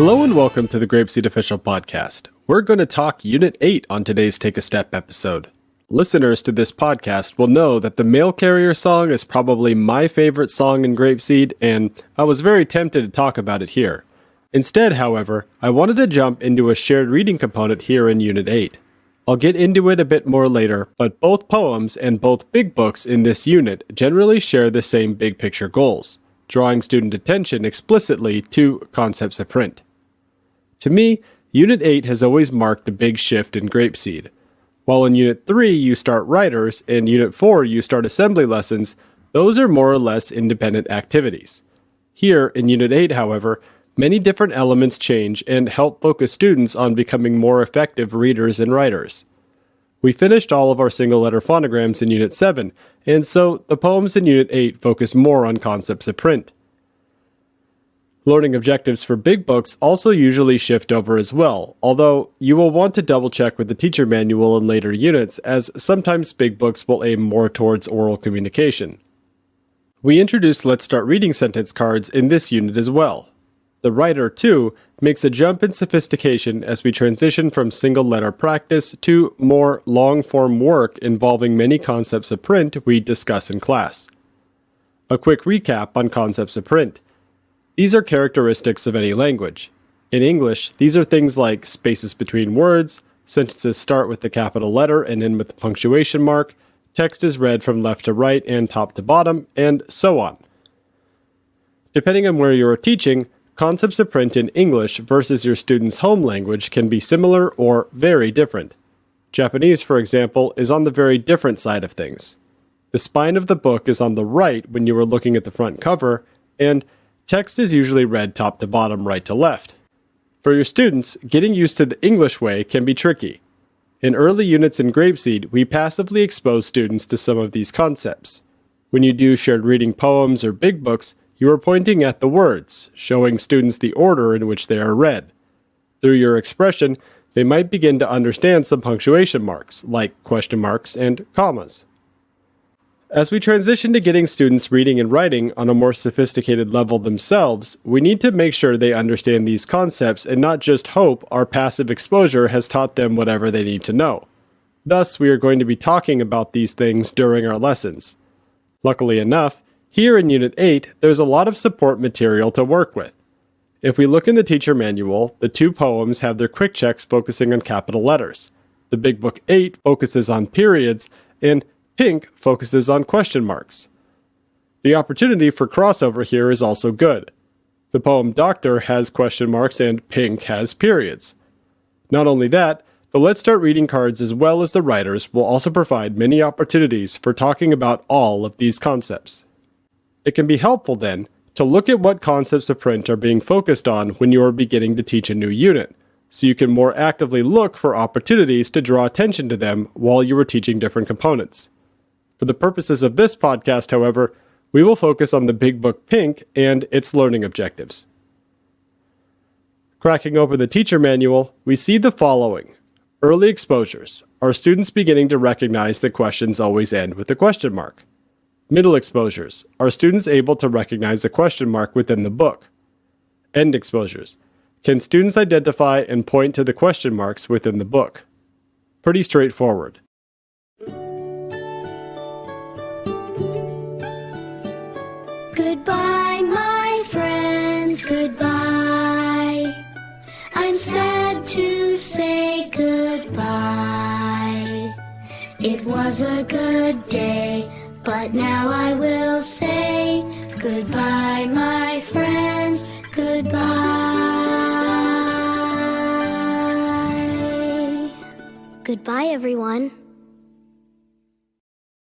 Hello and welcome to the Grapeseed Official Podcast. We're going to talk Unit 8 on today's Take a Step episode. Listeners to this podcast will know that the Mail Carrier song is probably my favorite song in Grapeseed, and I was very tempted to talk about it here. Instead, however, I wanted to jump into a shared reading component here in Unit 8. I'll get into it a bit more later, but both poems and both big books in this unit generally share the same big picture goals, drawing student attention explicitly to concepts of print. To me, Unit 8 has always marked a big shift in Grapeseed. While in Unit 3 you start writers and Unit 4 you start assembly lessons, those are more or less independent activities. Here in Unit 8, however, many different elements change and help focus students on becoming more effective readers and writers. We finished all of our single letter phonograms in Unit 7, and so the poems in Unit 8 focus more on concepts of print. Learning objectives for big books also usually shift over as well, although you will want to double check with the teacher manual in later units, as sometimes big books will aim more towards oral communication. We introduced Let's Start Reading sentence cards in this unit as well. The writer, too, makes a jump in sophistication as we transition from single-letter practice to more long-form work involving many concepts of print we discuss in class. A quick recap on concepts of print. These are characteristics of any language. In English, these are things like spaces between words, sentences start with the capital letter and end with the punctuation mark, text is read from left to right and top to bottom, and so on. Depending on where you are teaching, concepts of print in English versus your student's home language can be similar or very different. Japanese, for example, is on the very different side of things. The spine of the book is on the right when you are looking at the front cover, and text is usually read top to bottom, right to left. For your students, getting used to the English way can be tricky. In early units in Grapeseed, we passively expose students to some of these concepts. When you do shared reading poems or big books, you are pointing at the words, showing students the order in which they are read. Through your expression, they might begin to understand some punctuation marks, like question marks and commas. As we transition to getting students reading and writing on a more sophisticated level themselves, we need to make sure they understand these concepts and not just hope our passive exposure has taught them whatever they need to know. Thus, we are going to be talking about these things during our lessons. Luckily enough, here in Unit 8, there's a lot of support material to work with. If we look in the teacher manual, the two poems have their quick checks focusing on capital letters. The Big Book 8 focuses on periods, and Pink focuses on question marks. The opportunity for crossover here is also good. The poem Doctor has question marks and Pink has periods. Not only that, the Let's Start Reading cards as well as the writers will also provide many opportunities for talking about all of these concepts. It can be helpful, then, to look at what concepts of print are being focused on when you are beginning to teach a new unit, so you can more actively look for opportunities to draw attention to them while you are teaching different components. For the purposes of this podcast, however, we will focus on the Big Book Pink and its learning objectives. Cracking open the teacher manual, we see the following. Early exposures. Are students beginning to recognize that questions always end with a question mark? Middle exposures. Are students able to recognize a question mark within the book? End exposures. Can students identify and point to the question marks within the book? Pretty straightforward. Goodbye, my friends, goodbye. I'm sad to say goodbye. It was a good day, but now I will say goodbye, my friends, goodbye. Goodbye, everyone.